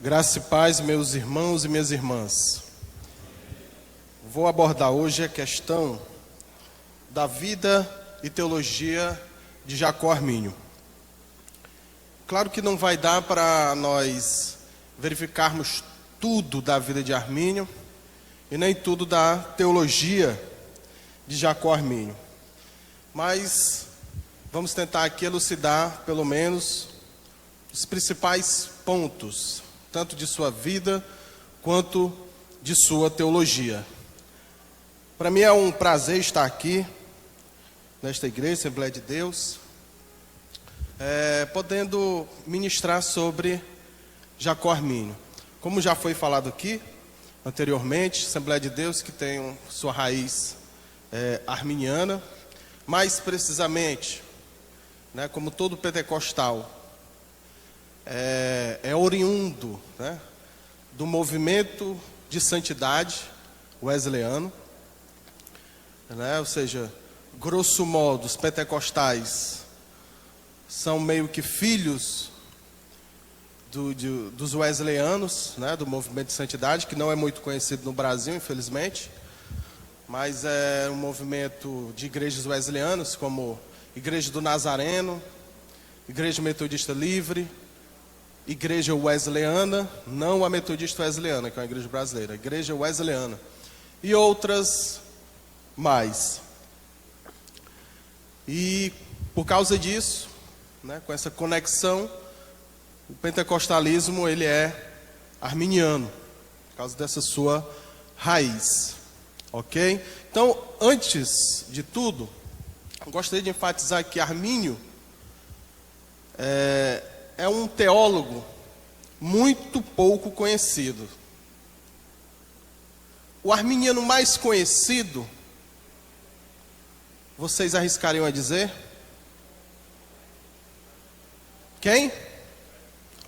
Graça e paz, meus irmãos e minhas irmãs. Vou abordar hoje a questão da vida e teologia de Jacó Arminio. Claro que não vai dar para nós verificarmos tudo da vida de Arminio e nem tudo da teologia de Jacó Arminio. Mas vamos tentar aqui elucidar, pelo menos, os principais pontos, tanto de sua vida quanto de sua teologia. Para mim é um prazer estar aqui, nesta igreja, Assembleia de Deus, podendo ministrar sobre Jacó Arminio. Como já foi falado aqui anteriormente, Assembleia de Deus que tem sua raiz arminiana, mais precisamente, como todo pentecostal, é oriundo, do movimento de santidade wesleyano, ou seja, grosso modo, os pentecostais são meio que filhos dos wesleyanos, do movimento de santidade, que não é muito conhecido no Brasil, infelizmente, mas é um movimento de igrejas wesleyanas, como Igreja do Nazareno, Igreja Metodista Livre, Igreja Wesleyana, não a Metodista Wesleyana, que é uma igreja brasileira, a Igreja Wesleyana, e outras mais. E por causa disso, com essa conexão, o pentecostalismo ele é arminiano, por causa dessa sua raiz, ok? Então, antes de tudo, eu gostaria de enfatizar que Arminio é um teólogo muito pouco conhecido. O arminiano mais conhecido, vocês arriscariam a dizer? Quem?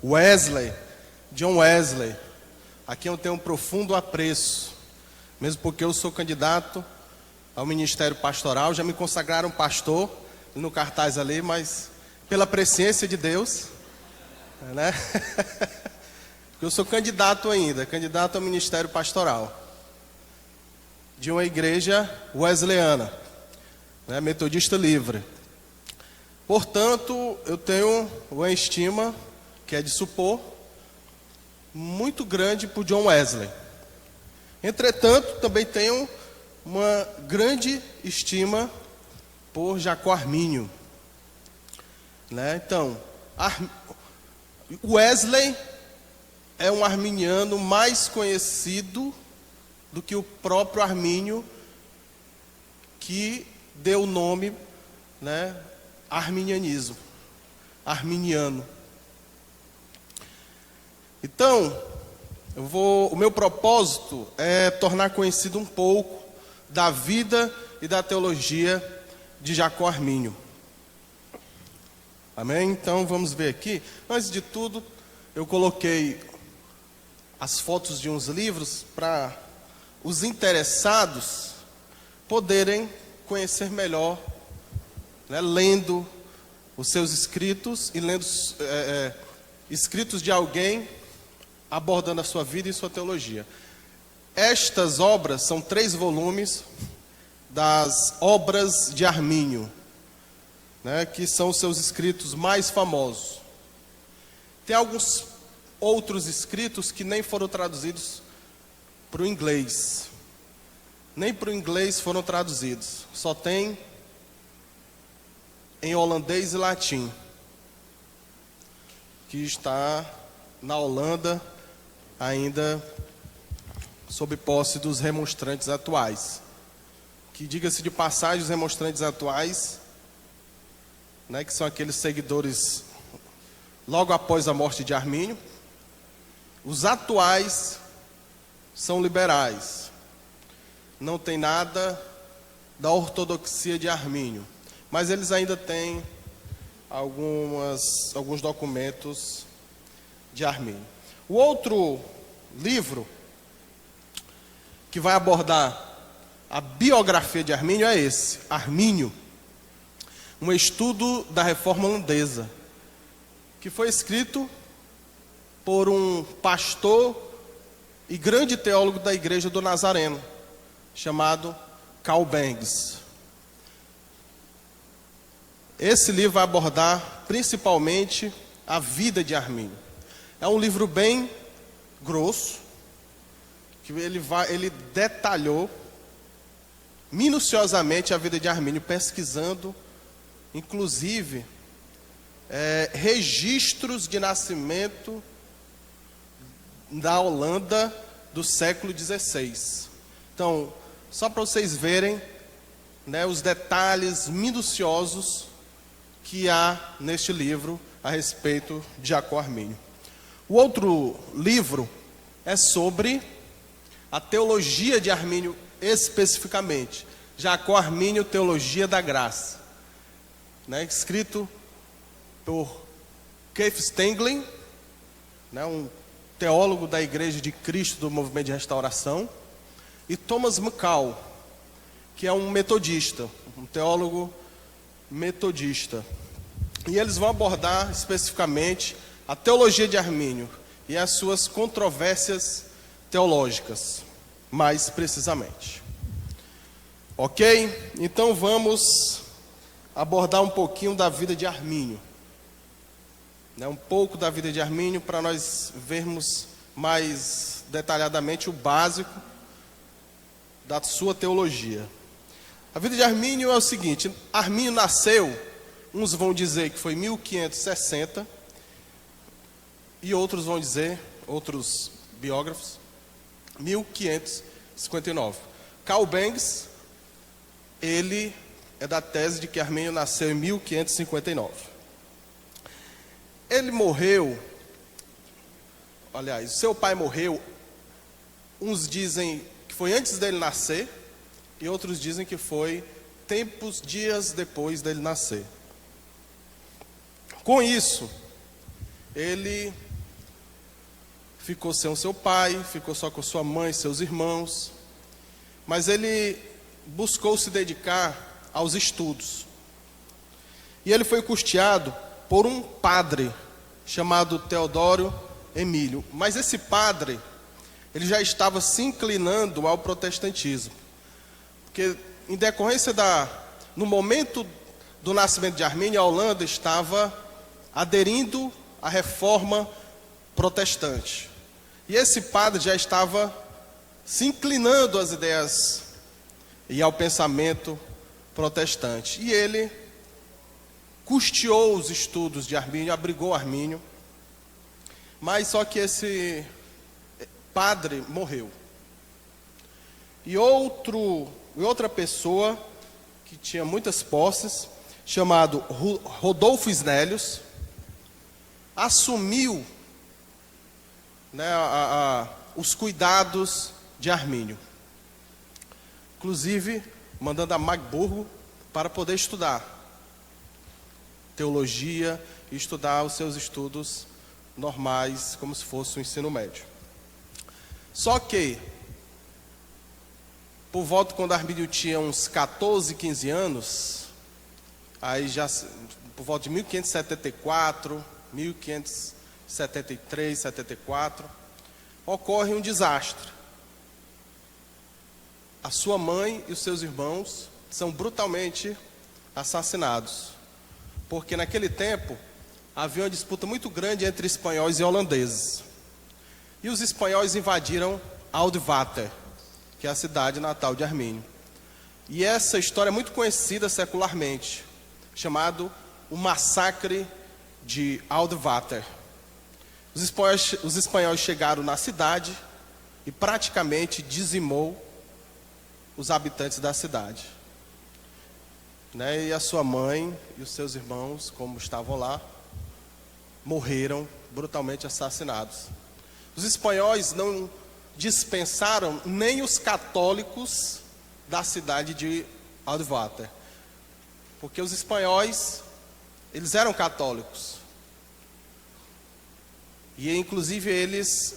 Wesley, John Wesley. Aqui eu tenho um profundo apreço, mesmo porque eu sou candidato ao ministério pastoral, já me consagraram pastor no cartaz ali, mas pela presciência de Deus, porque eu sou candidato ainda, candidato ao ministério pastoral de uma igreja wesleyana, metodista livre. Portanto, eu tenho uma estima, que é de supor, muito grande por John Wesley. Entretanto, também tenho uma grande estima por Jacó Arminio. Então, Wesley é um arminiano mais conhecido do que o próprio Arminio, que deu o nome, arminianismo, arminiano. Então, o meu propósito é tornar conhecido um pouco da vida e da teologia de Jacó Arminio. Amém? Então vamos ver aqui. Antes de tudo, eu coloquei as fotos de uns livros para os interessados poderem conhecer melhor, lendo os seus escritos e lendo escritos de alguém abordando a sua vida e sua teologia. Estas obras são 3 volumes das obras de Arminio, que são os seus escritos mais famosos. Tem alguns outros escritos que nem foram traduzidos para o inglês. Nem para o inglês foram traduzidos. Só tem em holandês e latim, que está na Holanda ainda sob posse dos remonstrantes atuais. Que, diga-se de passagem, os remonstrantes atuais, que são aqueles seguidores logo após a morte de Arminio. Os atuais são liberais. Não tem nada da ortodoxia de Arminio, mas eles ainda têm alguns documentos de Arminio. O outro livro que vai abordar a biografia de Arminio é esse, Arminio, um estudo da Reforma Holandesa, que foi escrito por um pastor e grande teólogo da Igreja do Nazareno, chamado Carl Bangs. Esse livro vai abordar principalmente a vida de Armínio. É um livro bem grosso, que ele detalhou minuciosamente a vida de Armínio, pesquisando, inclusive, registros de nascimento da Holanda do século XVI. Então, só para vocês verem, né, os detalhes minuciosos que há neste livro a respeito de Jacó Armínio. O outro livro é sobre a teologia de Armínio especificamente. Jacó Armínio, Teologia da Graça, né, escrito por Keith Stenglin, né, um teólogo da Igreja de Cristo do Movimento de Restauração, e Thomas McCall, que é um metodista, um teólogo metodista. E eles vão abordar especificamente a teologia de Armínio e as suas controvérsias teológicas, mais precisamente. Ok? Então vamos abordar um pouquinho da vida de Armínio. Um pouco da vida de Armínio para nós vermos mais detalhadamente o básico da sua teologia. A vida de Armínio é o seguinte: Armínio nasceu, uns vão dizer que foi 1560, e outros vão dizer, outros biógrafos, 1559. Carl Bangs, ele é da tese de que Armínio nasceu em 1559. Ele morreu, aliás, seu pai morreu, uns dizem que foi antes dele nascer, e outros dizem que foi dias depois dele nascer. Com isso, ele ficou sem o seu pai, ficou só com sua mãe e seus irmãos, mas ele buscou se dedicar aos estudos. E ele foi custeado por um padre chamado Teodoro Emílio. Mas esse padre, ele já estava se inclinando ao protestantismo. Porque em decorrência no momento do nascimento de Armínio, a Holanda estava aderindo à reforma protestante. E esse padre já estava se inclinando às ideias e ao pensamento protestante. E ele custeou os estudos de Armínio, abrigou Armínio, mas só que esse padre morreu. E outra pessoa que tinha muitas posses, chamado Rodolfo Snellius, assumiu, né, os cuidados de Armínio, inclusive mandando a Magburgo para poder estudar teologia e estudar os seus estudos normais, como se fosse o ensino médio. Só que, por volta quando Armínio tinha uns 14, 15 anos, aí já por volta de 1574, 1573, 74, ocorre um desastre. A sua mãe e os seus irmãos são brutalmente assassinados, porque naquele tempo havia uma disputa muito grande entre espanhóis e holandeses. E os espanhóis invadiram Oudwater, que é a cidade natal de Armínio. E essa história é muito conhecida secularmente, chamado o Massacre de Oudwater. Os espanhóis chegaram na cidade e praticamente dizimou os habitantes da cidade. E a sua mãe e os seus irmãos, como estavam lá, morreram brutalmente assassinados. Os espanhóis não dispensaram nem os católicos da cidade de Oudwater, porque os espanhóis, eles eram católicos, e inclusive eles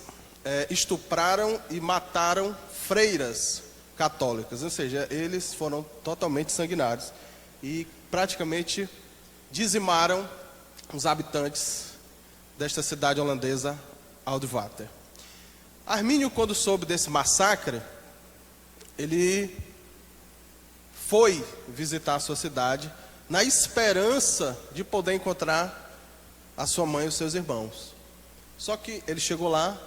estupraram e mataram freiras católicas, ou seja, eles foram totalmente sanguinários e praticamente dizimaram os habitantes desta cidade holandesa, Aldvater. Armínio, quando soube desse massacre, ele foi visitar a sua cidade na esperança de poder encontrar a sua mãe e os seus irmãos. Só que ele chegou lá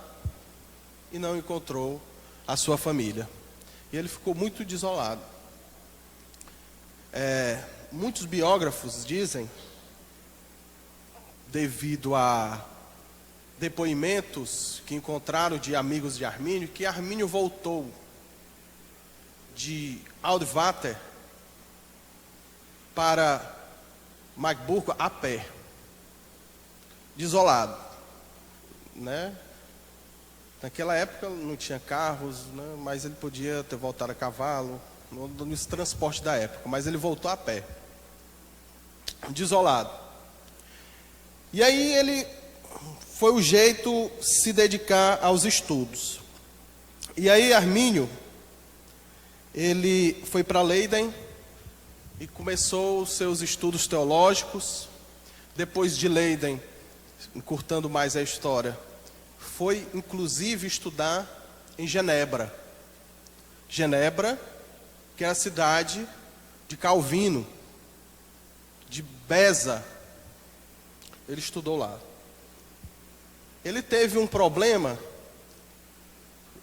e não encontrou a sua família. E ele ficou muito desolado. Muitos biógrafos dizem, devido a depoimentos que encontraram de amigos de Armínio, que Armínio voltou de Aldvater para Magburgo a pé, desolado, né? Naquela época não tinha carros, né? Mas ele podia ter voltado a cavalo, nos transportes da época, mas ele voltou a pé, desolado. E aí ele foi o jeito se dedicar aos estudos. E aí Armínio, ele foi para Leiden e começou os seus estudos teológicos. Depois de Leiden, encurtando mais a história, foi inclusive estudar em Genebra. Genebra, que é a cidade de Calvino, de Beza. Ele estudou lá. Ele teve um problema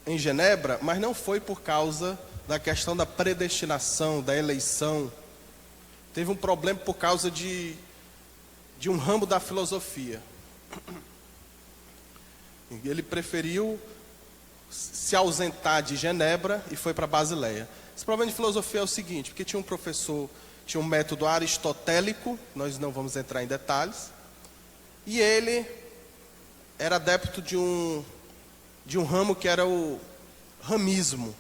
em Genebra, mas não foi por causa da questão da predestinação, da eleição. Teve um problema por causa de um ramo da filosofia. Ele preferiu se ausentar de Genebra e foi para Basileia. Esse problema de filosofia é o seguinte, porque tinha um professor, tinha um método aristotélico, nós não vamos entrar em detalhes, e ele era adepto de um ramo que era o ramismo,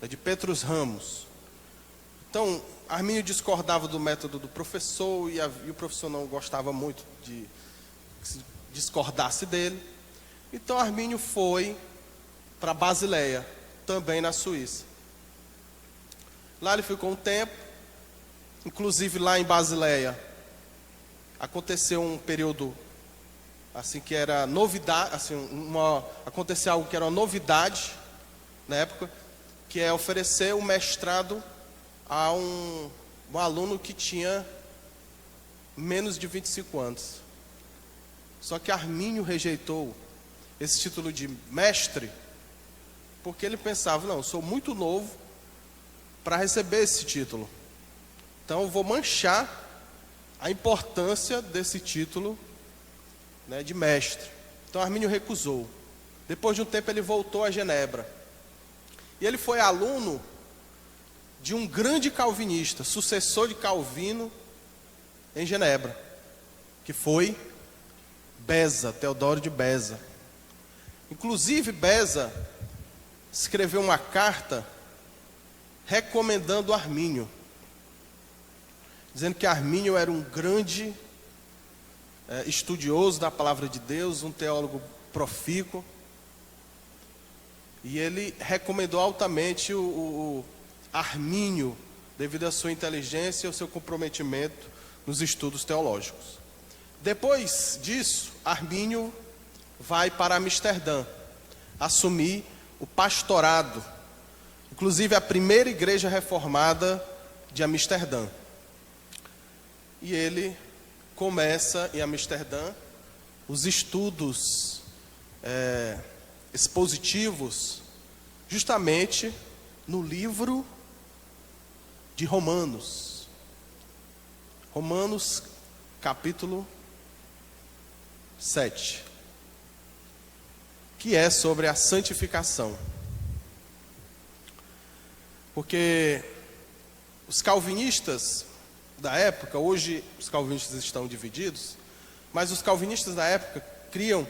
de Petrus Ramos. Então, Armínio discordava do método do professor e o professor não gostava muito de que se discordasse dele. Então, Armínio foi para Basileia, também na Suíça. Lá ele ficou um tempo, inclusive lá em Basileia, aconteceu um período assim que era novidade, assim, aconteceu algo que era uma novidade na época, que é oferecer o mestrado a um aluno que tinha menos de 25 anos. Só que Armínio rejeitou esse título de mestre, porque ele pensava, não, eu sou muito novo para receber esse título. Então eu vou manchar a importância desse título, né, de mestre. Então Armínio recusou. Depois de um tempo ele voltou a Genebra. E ele foi aluno de um grande calvinista, sucessor de Calvino em Genebra, que foi Beza, Teodoro de Beza. Inclusive Beza escreveu uma carta recomendando Armínio, dizendo que Armínio era um grande estudioso da palavra de Deus, um teólogo profícuo, e ele recomendou altamente o Armínio, devido à sua inteligência e ao seu comprometimento nos estudos teológicos. Depois disso, Armínio vai para Amsterdã, assumir o pastorado, inclusive a primeira igreja reformada de Amsterdã. E ele começa em Amsterdã os estudos expositivos, justamente no livro de Romanos. Romanos, capítulo 7, que é sobre a santificação. Porque os calvinistas da época, hoje os calvinistas estão divididos, mas os calvinistas da época criam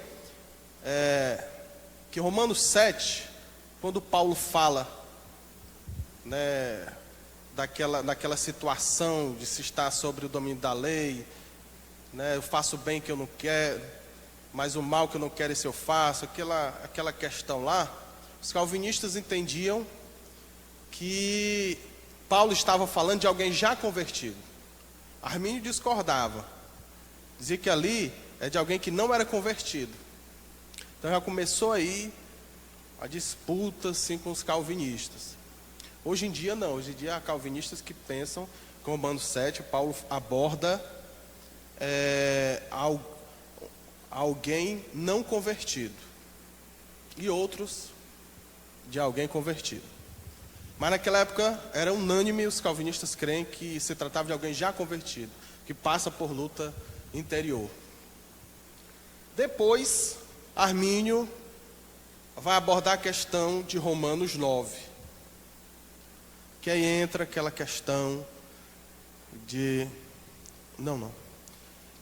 que Romanos 7, quando Paulo fala, né, daquela situação de se estar sobre o domínio da lei, né, eu faço o bem que eu não quero, mas o mal que eu não quero esse eu faço, aquela questão lá, os calvinistas entendiam que Paulo estava falando de alguém já convertido. Armínio discordava, dizia que ali é de alguém que não era convertido. Então já começou aí a disputa assim, com os calvinistas. Hoje em dia não, hoje em dia há calvinistas que pensam, como Romano 7, Paulo aborda alguém não convertido e outros de alguém convertido. Mas naquela época era unânime os calvinistas creem que se tratava de alguém já convertido, que passa por luta interior. Depois, Armínio vai abordar a questão de Romanos 9, que aí entra aquela questão de...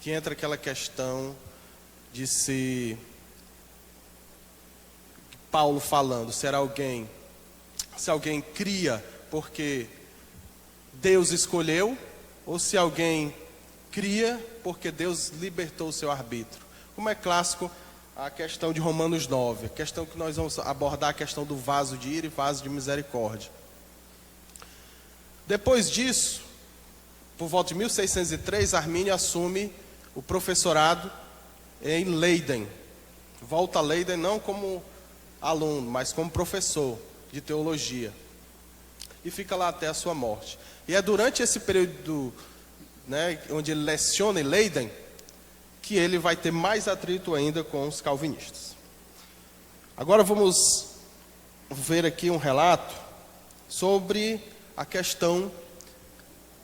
que entra aquela questão de se... Paulo falando, se alguém cria porque Deus escolheu, ou se alguém cria porque Deus libertou o seu arbítrio. Como é clássico a questão de Romanos 9, a questão que nós vamos abordar, a questão do vaso de ira e vaso de misericórdia. Depois disso, por volta de 1603, Armínio assume o professorado em Leiden. Volta a Leiden não como aluno, mas como professor de teologia. E fica lá até a sua morte. E é durante esse período, onde ele leciona em Leiden, que ele vai ter mais atrito ainda com os calvinistas. Agora vamos ver aqui um relato sobre a questão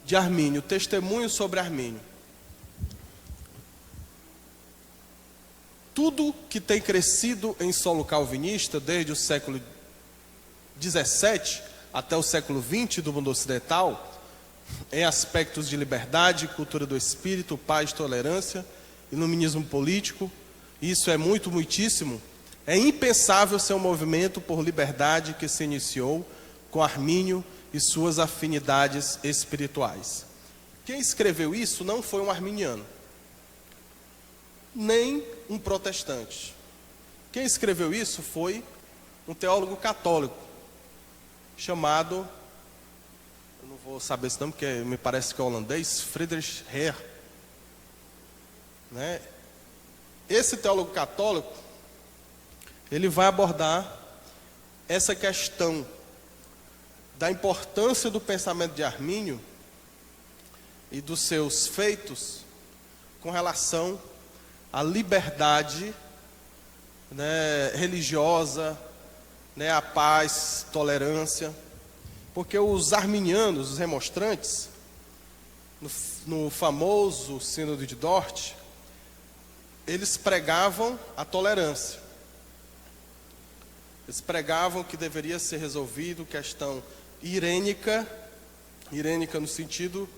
de Armínio, testemunho sobre Armínio. Tudo que tem crescido em solo calvinista desde o século XVII até o século XX do mundo ocidental, em aspectos de liberdade, cultura do espírito, paz, tolerância, iluminismo político, isso é muitíssimo, é impensável ser um movimento por liberdade que se iniciou com Armínio e suas afinidades espirituais. Quem escreveu isso não foi um arminiano, nem um protestante. Quem escreveu isso foi um teólogo católico, chamado, eu não vou saber esse nome, porque me parece que é holandês, Friedrich Heer. Esse teólogo católico, ele vai abordar essa questão da importância do pensamento de Armínio e dos seus feitos com relação à liberdade religiosa, à paz, tolerância, porque os arminianos, os remonstrantes, no famoso Sínodo de Dort, eles pregavam a tolerância. Eles pregavam que deveria ser resolvido questão irênica no sentido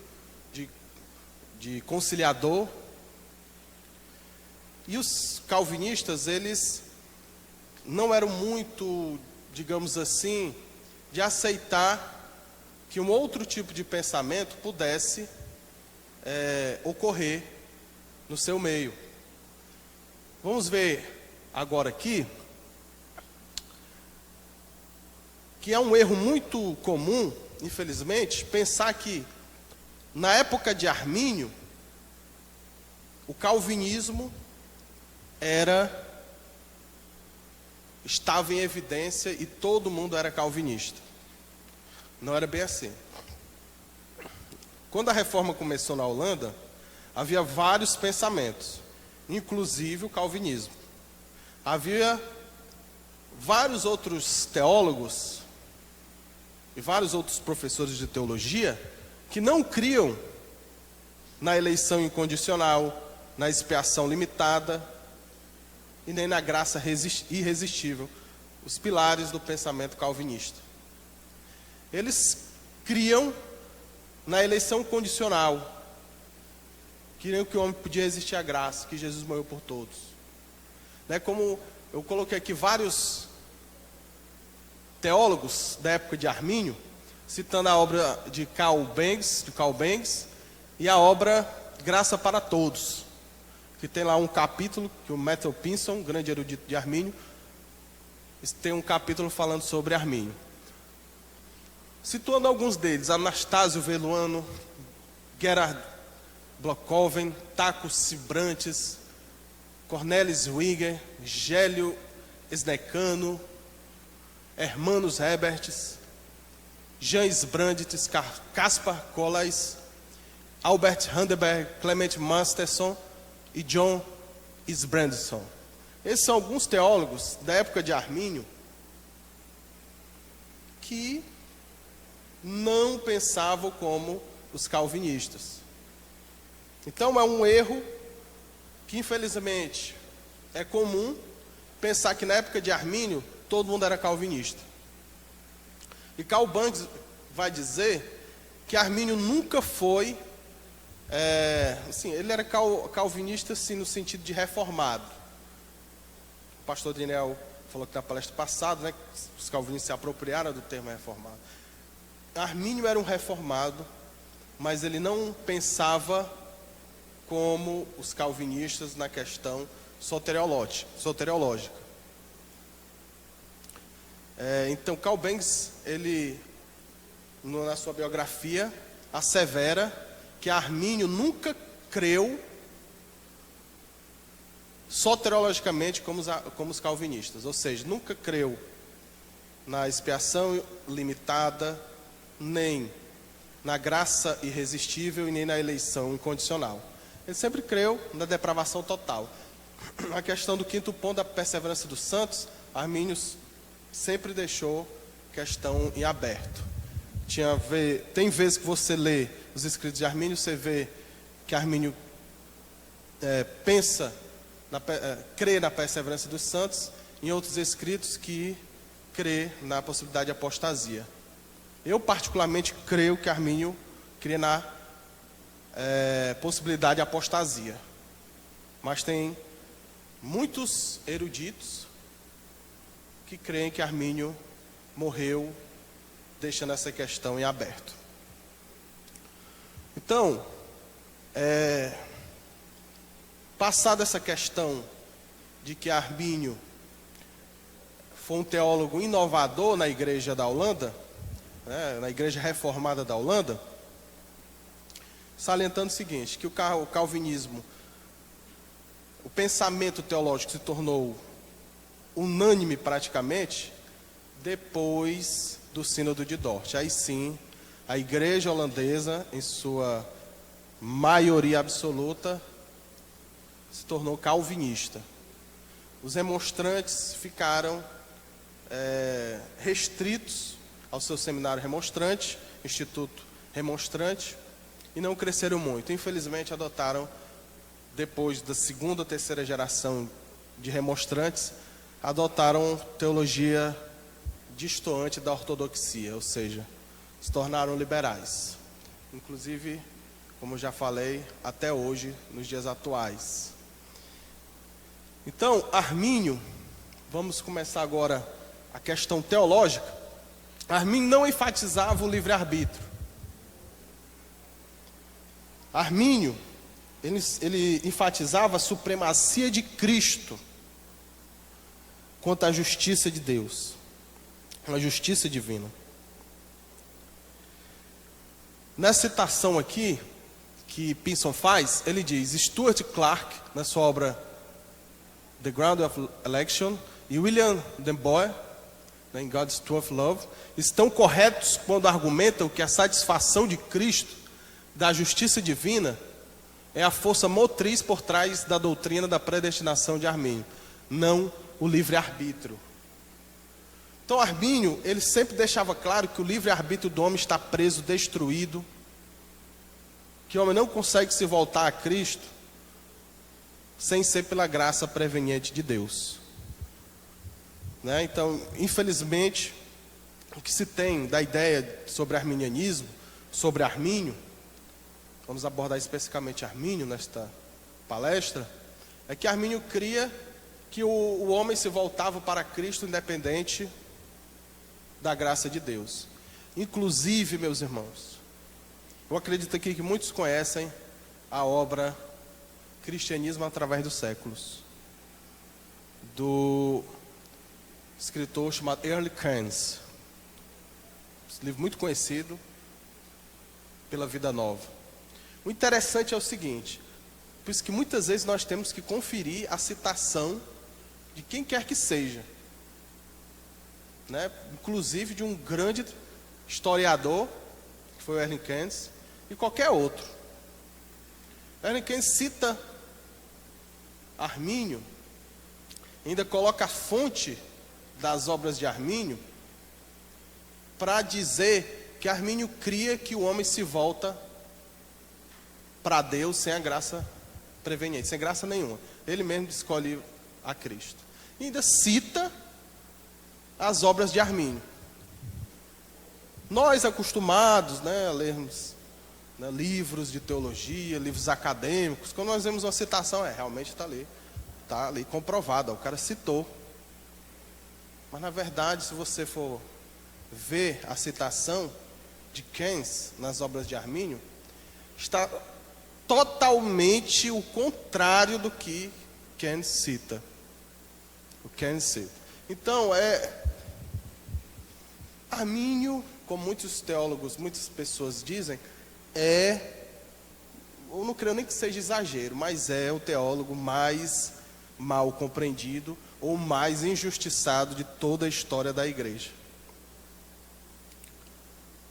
de conciliador. E os calvinistas, eles não eram muito, digamos assim, de aceitar que um outro tipo de pensamento pudesse ocorrer no seu meio. Vamos ver agora aqui que é um erro muito comum, infelizmente, pensar que na época de Armínio o calvinismo estava em evidência e todo mundo era calvinista. Não era bem assim. Quando a reforma começou na Holanda, havia vários pensamentos, inclusive o calvinismo. Havia vários outros teólogos e vários outros professores de teologia que não criam na eleição incondicional, na expiação limitada e nem na graça irresistível, os pilares do pensamento calvinista. Eles criam na eleição condicional, queriam que o homem podia existir a graça, que Jesus morreu por todos. Como eu coloquei aqui vários teólogos da época de Armínio, citando a obra de Carl Benz e a obra Graça para Todos, que tem lá um capítulo que o Matthew Pinson, grande erudito de Armínio, tem um capítulo falando sobre Armínio. Situando alguns deles: Anastásio Veluano, Gerhard Blockhoven, Taco Cibrantes, Cornelis Winger, Gélio Snecano, Hermanus Heberts, Jan Sbrandits, Caspar Colais, Albert Handenberg, Clement Masterson e John Sbrandson. Esses são alguns teólogos da época de Armínio que não pensavam como os calvinistas. Então é um erro que infelizmente é comum pensar que na época de Armínio todo mundo era calvinista. E Karl Banks vai dizer que Armínio nunca foi, ele era calvinista assim, no sentido de reformado. O pastor Daniel falou que na palestra passada, né, os calvinistas se apropriaram do termo reformado. Armínio era um reformado, mas ele não pensava como os calvinistas na questão soteriológica. Então, Karl Banks, ele, na sua biografia, assevera que Armínio nunca creu soteriologicamente como os calvinistas, ou seja, nunca creu na expiação limitada, nem na graça irresistível e nem na eleição incondicional. Ele sempre creu na depravação total. A questão do quinto ponto da perseverança dos santos, Armínio sempre deixou questão em aberto. Tem vezes que você lê os escritos de Armínio, você vê que Armínio crê na perseverança dos santos, em outros escritos que crê na possibilidade de apostasia. Eu particularmente creio que Armínio crê na possibilidade de apostasia. Mas tem muitos eruditos que creem que Armínio morreu deixando essa questão em aberto. Então, passada essa questão de que Armínio foi um teólogo inovador na igreja da Holanda, na igreja reformada da Holanda, salientando o seguinte, que o calvinismo, o pensamento teológico se tornou unânime praticamente depois do Sínodo de Dort. Aí sim, a igreja holandesa, em sua maioria absoluta, se tornou calvinista. Os remonstrantes ficaram restritos ao seu seminário remonstrante, Instituto Remonstrante, e não cresceram muito. Infelizmente, adotaram, depois da segunda ou terceira geração de remonstrantes, adotaram teologia distoante da ortodoxia, ou seja, se tornaram liberais. Inclusive, como já falei, até hoje, nos dias atuais. Então, Armínio, vamos começar agora a questão teológica. Armínio não enfatizava o livre-arbítrio. Armínio, ele enfatizava a supremacia de Cristo quanto à justiça de Deus, a justiça divina. Nessa citação aqui, que Pinson faz, ele diz, Stuart Clark, na sua obra The Ground of Election, e William Demboy, em God's Truth Love, estão corretos quando argumentam que a satisfação de Cristo, da justiça divina, é a força motriz por trás da doutrina da predestinação de Armínio, não o livre-arbítrio. Então Armínio, ele sempre deixava claro que o livre-arbítrio do homem está preso, destruído, que o homem não consegue se voltar a Cristo sem ser pela graça preveniente de Deus. Então, infelizmente, o que se tem da ideia sobre arminianismo, sobre Armínio, vamos abordar especificamente Armínio nesta palestra, é que Armínio cria que o homem se voltava para Cristo independente da graça de Deus. Inclusive, meus irmãos, eu acredito aqui que muitos conhecem a obra Cristianismo através dos séculos, do escritor chamado Earl Cairns. Esse livro muito conhecido pela Vida Nova. O interessante é o seguinte, por isso que muitas vezes nós temos que conferir a citação de quem quer que seja. né? Inclusive de um grande historiador, que foi o Erwin Keynes, e qualquer outro. Erwin Keynes cita Armínio, ainda coloca a fonte das obras de Armínio, para dizer que Armínio cria que o homem se volta para Deus sem a graça preveniente, sem graça nenhuma. Ele mesmo escolhe a Cristo. E ainda cita as obras de Armínio. Nós acostumados, né, a lermos, né, livros de teologia, livros acadêmicos, quando nós vemos uma citação, realmente está ali comprovada, o cara citou. Mas na verdade, se você for ver a citação de Keynes nas obras de Armínio, está totalmente o contrário do que Keynes cita. O Keynes cita. Então, Armínio, como muitos teólogos, muitas pessoas dizem, eu não creio nem que seja exagero, mas é o teólogo mais mal compreendido ou mais injustiçado de toda a história da igreja.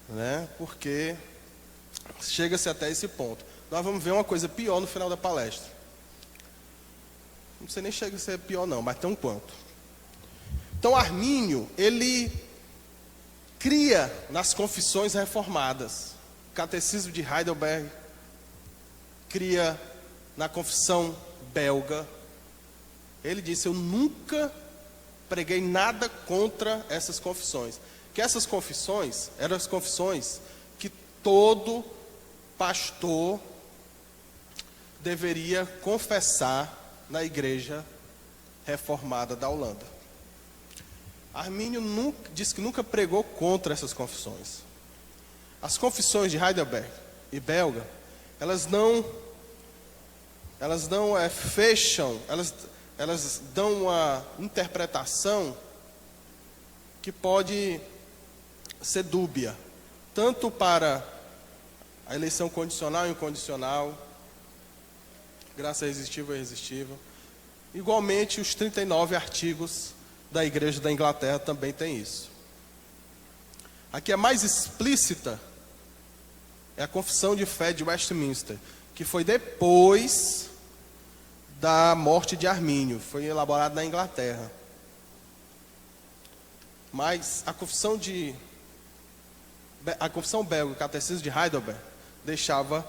Né? Porque chega-se até esse ponto. Nós vamos ver uma coisa pior no final da palestra. Não sei nem chega a ser pior não, mas tem um quanto. Então Armínio, ele cria nas confissões reformadas. O Catecismo de Heidelberg cria na confissão belga. Ele disse, eu nunca preguei nada contra essas confissões. Que essas confissões eram as confissões que todo pastor deveria confessar na igreja reformada da Holanda. Armínio disse que nunca pregou contra essas confissões. As confissões de Heidelberg e belga, elas não fecham, elas dão uma interpretação que pode ser dúbia, tanto para a eleição condicional e incondicional, graça irresistível e irresistível. Igualmente, os 39 artigos da Igreja da Inglaterra também tem isso. A que é mais explícita é a Confissão de Fé de Westminster, que foi depois da morte de Armínio, foi elaborada na Inglaterra. Mas a confissão belga, o Catecismo de Heidelberg, deixava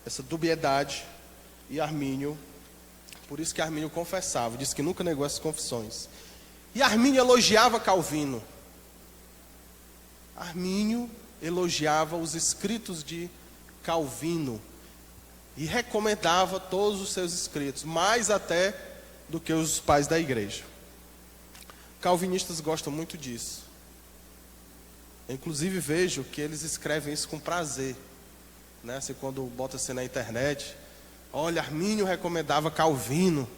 essa dubiedade, e Armínio, por isso que Armínio confessava, disse que nunca negou essas confissões. E Armínio elogiava Calvino. Armínio elogiava os escritos de Calvino e recomendava todos os seus escritos, mais até do que os pais da igreja. Calvinistas gostam muito disso. Eu, inclusive, vejo que eles escrevem isso com prazer, né? Assim, quando bota-se na internet, olha, Armínio recomendava Calvino.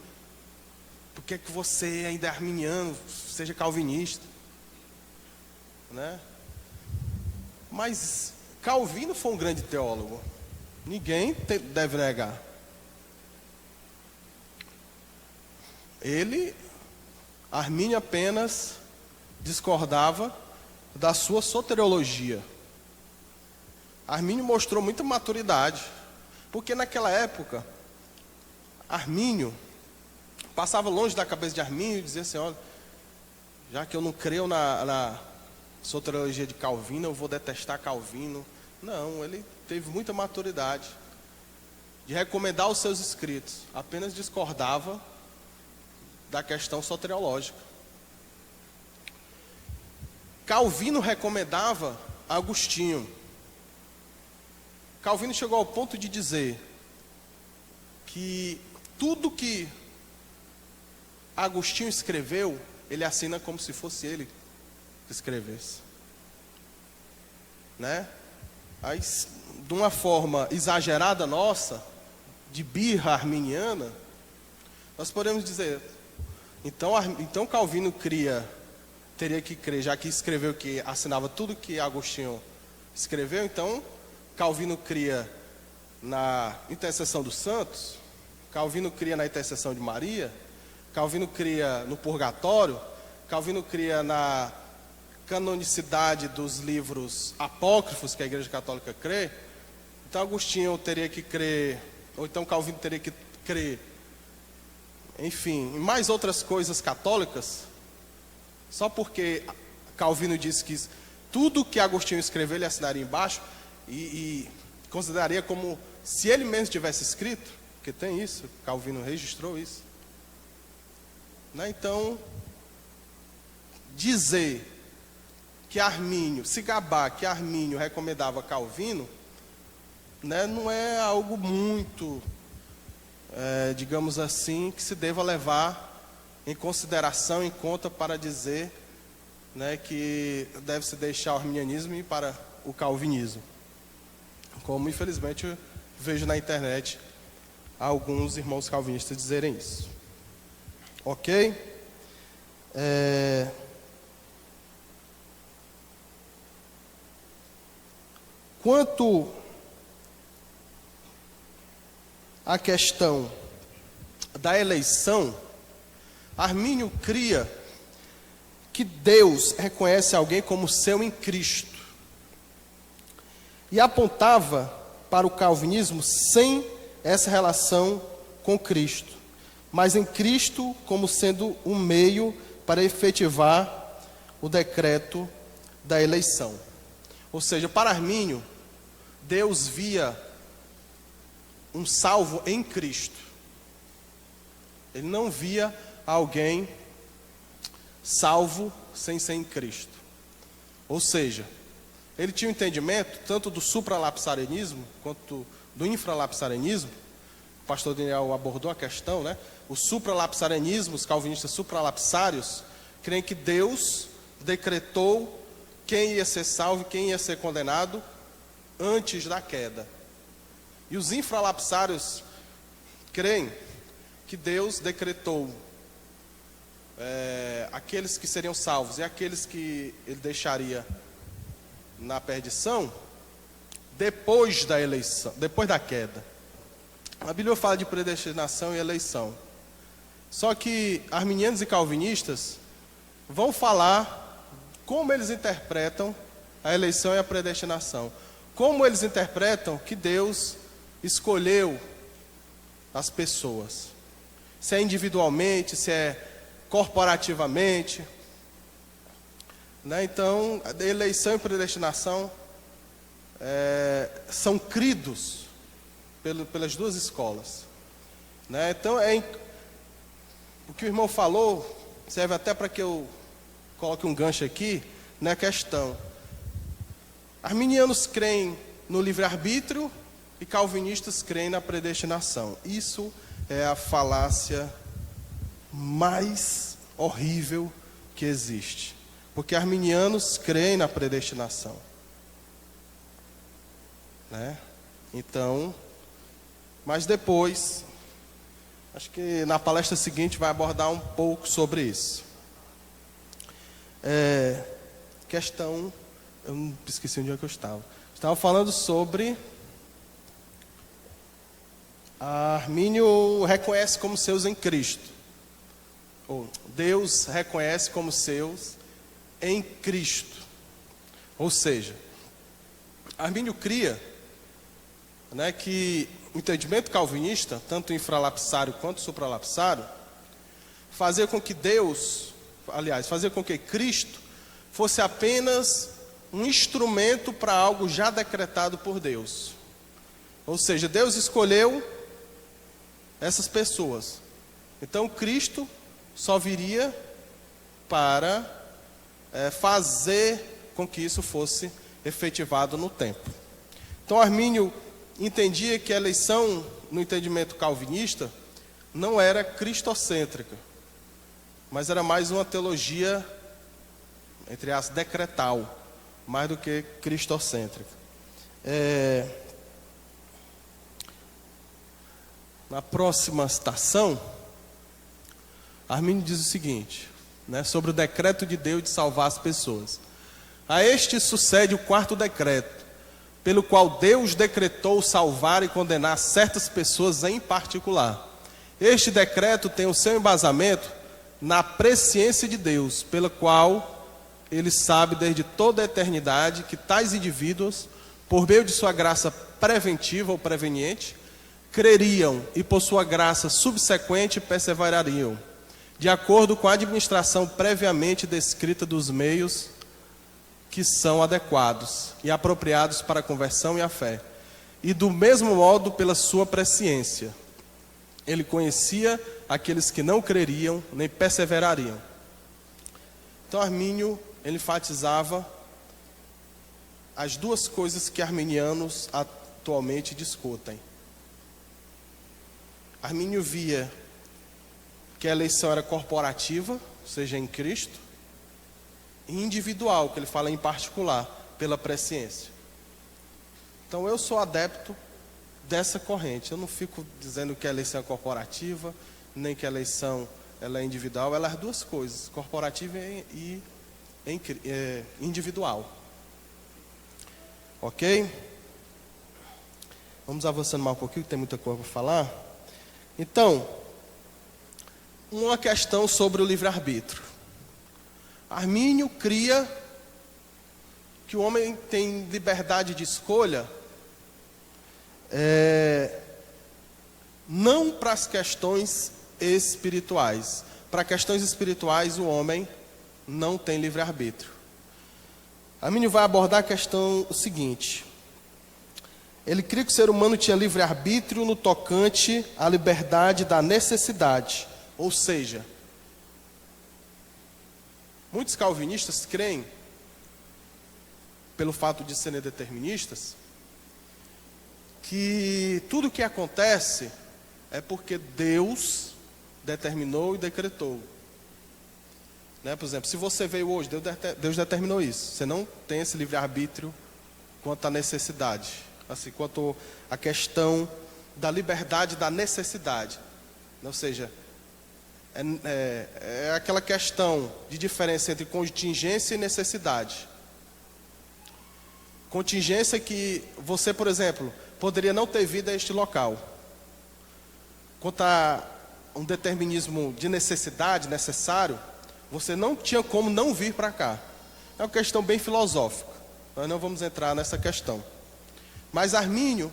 Por que você ainda é arminiano, seja calvinista? Né? Mas Calvino foi um grande teólogo. Ninguém deve negar. Armínio apenas discordava da sua soteriologia. Armínio mostrou muita maturidade, porque naquela época, Armínio passava longe da cabeça de Armínio e dizia assim, olha, já que eu não creio na soteriologia de Calvino, eu vou detestar Calvino. Não, ele teve muita maturidade de recomendar os seus escritos, apenas discordava da questão soteriológica. Calvino recomendava Agostinho. Calvino chegou ao ponto de dizer que tudo que Agostinho escreveu, ele assina como se fosse ele que escrevesse. Né? Aí, de uma forma exagerada nossa, de birra arminiana, nós podemos dizer, então Calvino teria que crer, já que escreveu que assinava tudo que Agostinho escreveu, então Calvino cria na intercessão dos santos, Calvino cria na intercessão de Maria, Calvino cria no purgatório, Calvino cria canonicidade dos livros apócrifos que a Igreja Católica crê, então Agostinho teria que crer, ou então Calvino teria que crer, enfim, em mais outras coisas católicas, só porque Calvino disse que tudo que Agostinho escreveu ele assinaria embaixo e consideraria como se ele mesmo tivesse escrito, porque tem isso, Calvino registrou isso. Né? Então, dizer que Armínio, se gabar que Armínio recomendava Calvino, né, não é algo muito, digamos assim, que se deva levar em consideração, em conta para dizer, né, que deve-se deixar o arminianismo e ir para o calvinismo. Como, infelizmente, eu vejo na internet alguns irmãos calvinistas dizerem isso. Ok? Quanto à questão da eleição, Armínio cria que Deus reconhece alguém como seu em Cristo e apontava para o calvinismo sem essa relação com Cristo, mas em Cristo como sendo um meio para efetivar o decreto da eleição. Ou seja, para Armínio, Deus via um salvo em Cristo. Ele não via alguém salvo sem ser em Cristo. Ou seja, ele tinha um entendimento tanto do supralapsarianismo quanto do infralapsarianismo. O pastor Daniel abordou a questão, né? O supralapsarianismo, os calvinistas supralapsários, creem que Deus decretou quem ia ser salvo e quem ia ser condenado antes da queda. E os infralapsários creem que Deus decretou aqueles que seriam salvos e aqueles que ele deixaria na perdição depois da eleição, depois da queda. A Bíblia fala de predestinação e eleição. Só que arminianos e calvinistas vão falar como eles interpretam a eleição e a predestinação. Como eles interpretam que Deus escolheu as pessoas. Se é individualmente, se é corporativamente. Né? Então, a eleição e predestinação são cridos pelas duas escolas. Né? Então, o que o irmão falou serve até para que eu coloque um gancho aqui na questão. Arminianos creem no livre-arbítrio e calvinistas creem na predestinação. Isso é a falácia mais horrível que existe. Porque arminianos creem na predestinação. Né? Então, mas depois, acho que na palestra seguinte vai abordar um pouco sobre isso. Questão, eu não esqueci onde é que eu estava. Estava falando sobre Armínio reconhece como seus em Cristo. Ou Deus reconhece como seus em Cristo. Ou seja, Armínio cria, né, que o entendimento calvinista, tanto infralapsário quanto supralapsário, fazia com que fazia com que Cristo fosse apenas um instrumento para algo já decretado por Deus. Ou seja, Deus escolheu essas pessoas. Então Cristo só viria para fazer com que isso fosse efetivado no tempo. Então Armínio entendia que a eleição, no entendimento calvinista, não era cristocêntrica, mas era mais uma teologia, entre aspas, decretal, mais do que cristocêntrica. Na próxima citação, Armínio diz o seguinte, né, sobre o decreto de Deus de salvar as pessoas. A este sucede o quarto decreto, pelo qual Deus decretou salvar e condenar certas pessoas em particular. Este decreto tem o seu embasamento na presciência de Deus, pela qual ele sabe desde toda a eternidade que tais indivíduos, por meio de sua graça preventiva ou preveniente, creriam e por sua graça subsequente perseverariam, de acordo com a administração previamente descrita dos meios que são adequados e apropriados para a conversão e a fé. E do mesmo modo, pela sua presciência, ele conhecia aqueles que não creriam nem perseverariam. Então, Armínio, ele enfatizava as duas coisas que arminianos atualmente discutem. Armínio via que a eleição era corporativa, ou seja, em Cristo, e individual, que ele fala em particular, pela presciência. Então, eu sou adepto dessa corrente. Eu não fico dizendo que a eleição é corporativa, nem que a eleição ela é individual. Ela é as duas coisas, corporativa e individual. Ok? Vamos avançando mais um pouquinho, que tem muita coisa para falar. Então, uma questão sobre o livre-arbítrio. Armínio cria que o homem tem liberdade de escolha, não para as questões espirituais. Para questões espirituais, o homem não tem livre-arbítrio. Armínio vai abordar a questão o seguinte: ele cria que o ser humano tinha livre-arbítrio no tocante à liberdade da necessidade. Ou seja, muitos calvinistas creem, pelo fato de serem deterministas, que tudo o que acontece é porque Deus determinou e decretou. Né? Por exemplo, se você veio hoje, Deus determinou isso. Você não tem esse livre-arbítrio quanto à necessidade. Assim, quanto à questão da liberdade da necessidade. Ou seja, é aquela questão de diferença entre contingência e necessidade. Contingência que você, por exemplo, poderia não ter vindo a este local. Quanto a um determinismo de necessidade, necessário, você não tinha como não vir para cá. É uma questão bem filosófica. Nós não vamos entrar nessa questão. Mas Armínio,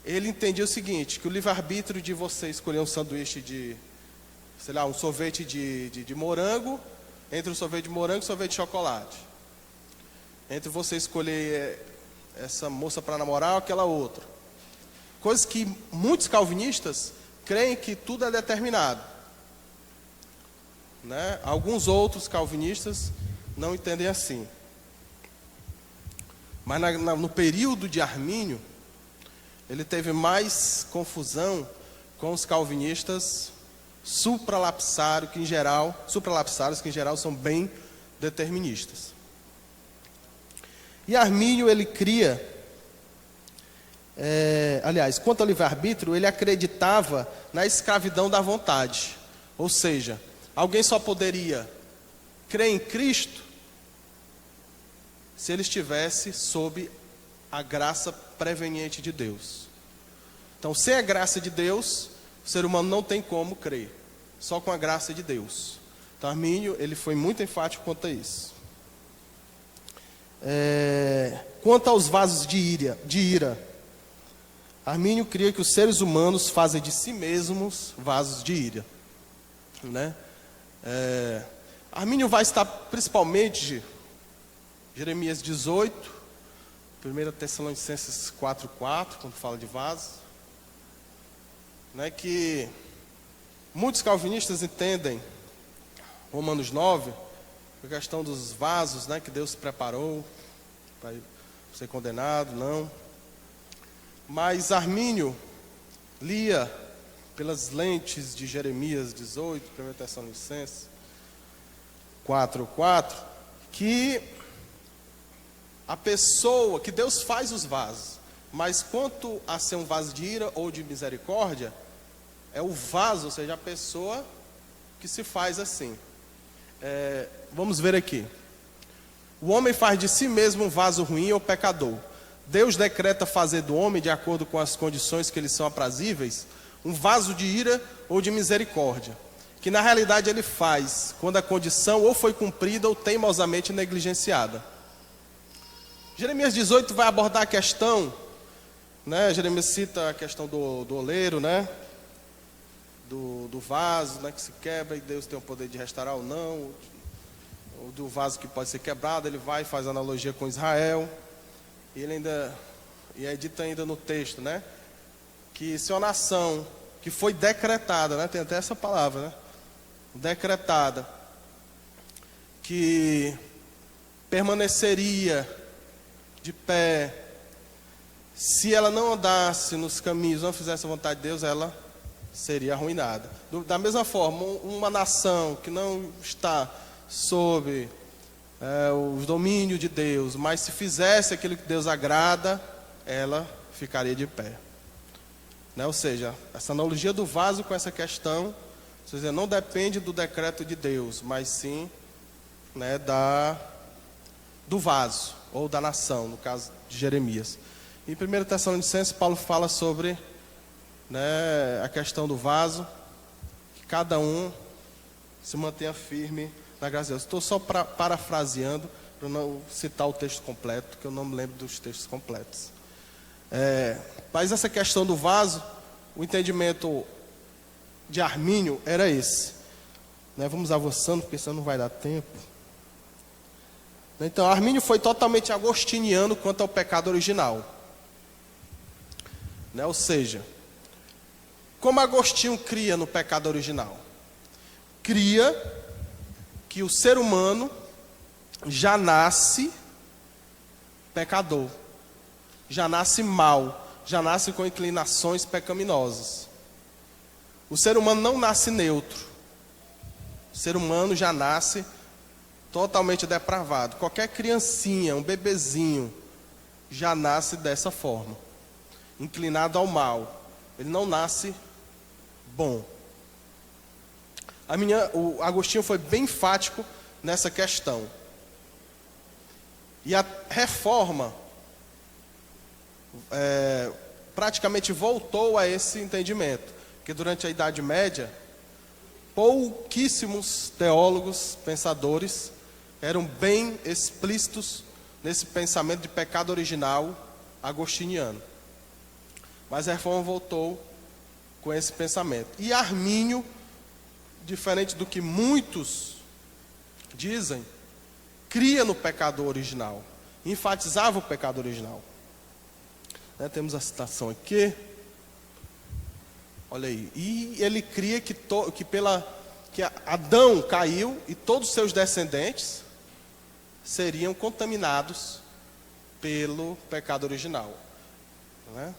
ele entendia o seguinte, que o livre-arbítrio de você escolher um sanduíche de, sei lá, um sorvete de morango, entre o sorvete de morango e o sorvete de chocolate. Entre você escolher essa moça para namorar ou aquela outra. Coisas que muitos calvinistas creem que tudo é determinado. Né? Alguns outros calvinistas não entendem assim. Mas no período de Armínio, ele teve mais confusão com os calvinistas supralapsários, que em geral são bem deterministas. E Armínio, ele cria, quanto ao livre-arbítrio, ele acreditava na escravidão da vontade. Ou seja, alguém só poderia crer em Cristo se ele estivesse sob a graça preveniente de Deus. Então, sem a graça de Deus, o ser humano não tem como crer, só com a graça de Deus. Então, Armínio, ele foi muito enfático quanto a isso. Quanto aos vasos de ira, Armínio cria que os seres humanos fazem de si mesmos vasos de ira. Né? Armínio vai estar principalmente Jeremias 18, 1 Tessalonicenses 4:4, quando fala de vasos, né, que muitos calvinistas entendem Romanos 9, a questão dos vasos, né, que Deus preparou para ser condenado, não. Mas Armínio lia pelas lentes de Jeremias 18, 1 Tessalonicenses 4:4, que a pessoa, que Deus faz os vasos, mas quanto a ser um vaso de ira ou de misericórdia, é o vaso, ou seja, a pessoa que se faz assim. Vamos ver aqui. O homem faz de si mesmo um vaso ruim ou pecador. Deus decreta fazer do homem, de acordo com as condições que lhe são aprazíveis, um vaso de ira ou de misericórdia. que na realidade ele faz quando a condição ou foi cumprida ou teimosamente negligenciada. Jeremias 18 vai abordar a questão, né? Jeremias cita a questão do oleiro, né? Do vaso, né? Que se quebra e Deus tem o poder de restaurar ou não, ou do vaso que pode ser quebrado. Ele vai e faz analogia com Israel, e ele ainda, e é dito ainda no texto, né? Que se uma nação que foi decretada, né? Tem até essa palavra, né? Decretada, que permaneceria de pé, se ela não andasse nos caminhos, não fizesse a vontade de Deus, ela seria arruinada. Da mesma forma, uma nação que não está sob o domínio de Deus, mas se fizesse aquilo que Deus agrada, ela ficaria de pé. Né? Ou seja, essa analogia do vaso com essa questão, ou seja, não depende do decreto de Deus, mas sim, né, do vaso, ou da nação, no caso de Jeremias. Em 1 Tessalonicenses, Paulo fala sobre, né, a questão do vaso, que cada um se mantenha firme na graça de Deus. Estou só parafraseando, para não citar o texto completo, que eu não me lembro dos textos completos. Mas essa questão do vaso, o entendimento de Armínio era esse. Né, vamos avançando, porque senão não vai dar tempo. Então, Armínio foi totalmente agostiniano quanto ao pecado original. Né, ou seja, como Agostinho cria no pecado original? Cria que o ser humano já nasce pecador, já nasce mal, já nasce com inclinações pecaminosas. O ser humano não nasce neutro. O ser humano já nasce totalmente depravado. Qualquer criancinha, um bebezinho, já nasce dessa forma, inclinado ao mal. Ele não nasce bom. O Agostinho foi bem enfático nessa questão. E a reforma praticamente voltou a esse entendimento, que durante a Idade Média, pouquíssimos teólogos, pensadores, eram bem explícitos nesse pensamento de pecado original agostiniano. Mas a reforma voltou com esse pensamento. E Armínio, diferente do que muitos dizem, cria no pecado original, enfatizava o pecado original. Né, temos a citação aqui. Olha aí. E ele cria que Adão caiu e todos os seus descendentes seriam contaminados pelo pecado original. Né?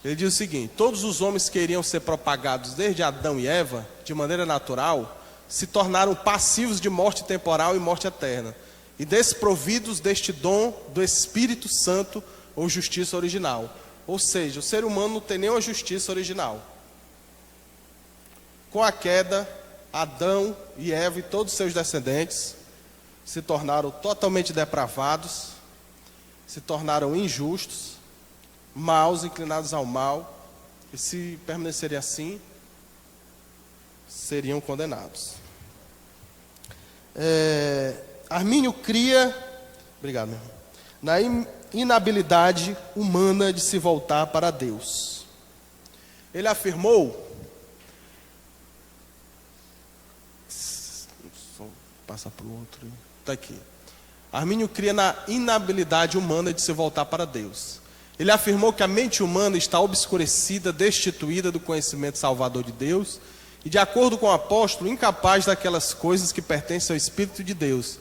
Ele diz o seguinte: todos os homens que iriam ser propagados desde Adão e Eva, de maneira natural, se tornaram passivos de morte temporal e morte eterna, e desprovidos deste dom do Espírito Santo ou justiça original. Ou seja, o ser humano não tem nenhuma justiça original. Com a queda, Adão e Eva e todos os seus descendentes se tornaram totalmente depravados, se tornaram injustos, maus, inclinados ao mal, e se permanecerem assim, seriam condenados. Armínio cria, obrigado, meu irmão, na inabilidade humana de se voltar para Deus. Ele afirmou, passar para o outro, está aqui. Armínio cria na inabilidade humana de se voltar para Deus. Ele afirmou que a mente humana está obscurecida, destituída do conhecimento salvador de Deus, e de acordo com o apóstolo, incapaz daquelas coisas que pertencem ao Espírito de Deus,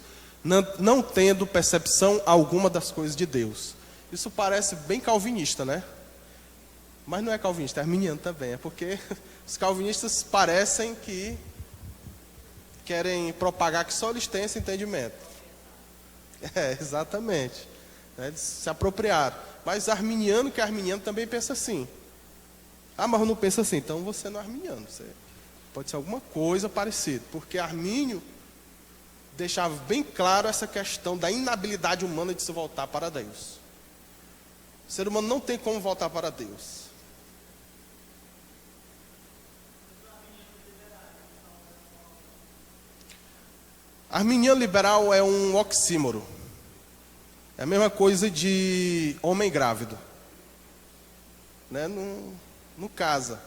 não tendo percepção alguma das coisas de Deus. Isso parece bem calvinista, né? Mas não é calvinista, é arminiano também. É porque os calvinistas parecem que querem propagar que só eles têm esse entendimento. Exatamente. Eles se apropriaram. Mas arminiano que é arminiano também pensa assim. Ah, mas eu não penso assim. Então você não é arminiano. Você pode ser alguma coisa parecida. Porque Armínio deixava bem claro essa questão da inabilidade humana de se voltar para Deus. O ser humano não tem como voltar para Deus. Arminiano liberal é um oxímoro. É a mesma coisa de homem grávido, né? Não casa,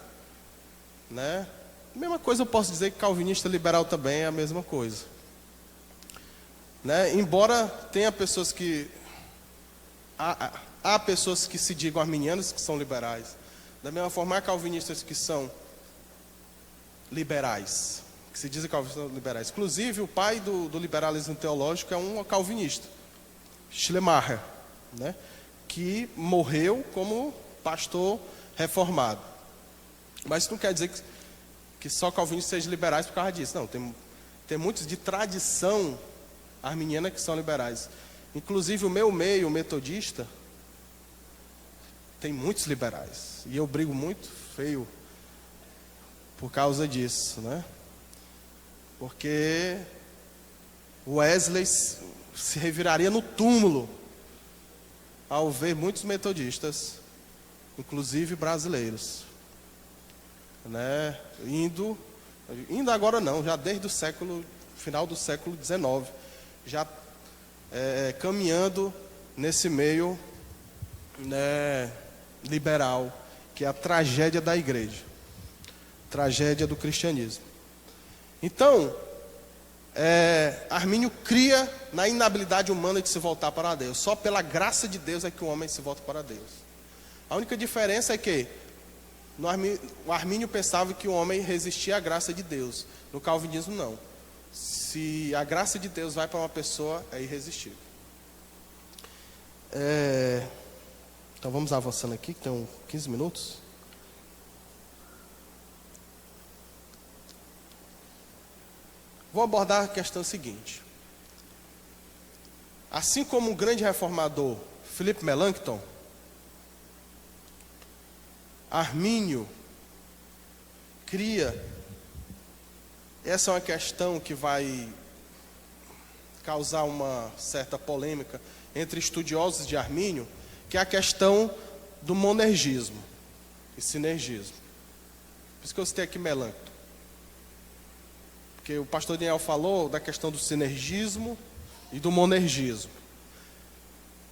né? A mesma coisa eu posso dizer que calvinista liberal também é a mesma coisa, né? Embora tenha pessoas que há pessoas que se digam arminianos que são liberais, da mesma forma há calvinistas que são liberais, que se dizem calvinistas liberais. Inclusive o pai do liberalismo teológico é um calvinista, Schleiermacher, né, que morreu como pastor reformado. Mas isso não quer dizer que só calvinistas sejam liberais por causa disso. Não, tem muitos de tradição arminiana que são liberais. Inclusive o meu meio, o metodista, tem muitos liberais. E eu brigo muito feio por causa disso, né? Porque Wesley se reviraria no túmulo ao ver muitos metodistas, inclusive brasileiros, né, indo agora não, já desde o final do século XIX, já caminhando nesse meio, né, liberal, que é a tragédia da igreja, tragédia do cristianismo. Então, Armínio cria na inabilidade humana de se voltar para Deus. Só pela graça de Deus é que o homem se volta para Deus. A única diferença é que o Armínio pensava que o homem resistia à graça de Deus. No calvinismo não. Se a graça de Deus vai para uma pessoa, é irresistível. Então vamos avançando aqui, que tem 15 minutos. Vou abordar a questão seguinte. Assim como o grande reformador Philip Melanchthon, Armínio cria, essa é uma questão que vai causar uma certa polêmica entre estudiosos de Armínio, que é a questão do monergismo e sinergismo. Por isso que eu citei aqui Melanchthon. Porque o pastor Daniel falou da questão do sinergismo e do monergismo.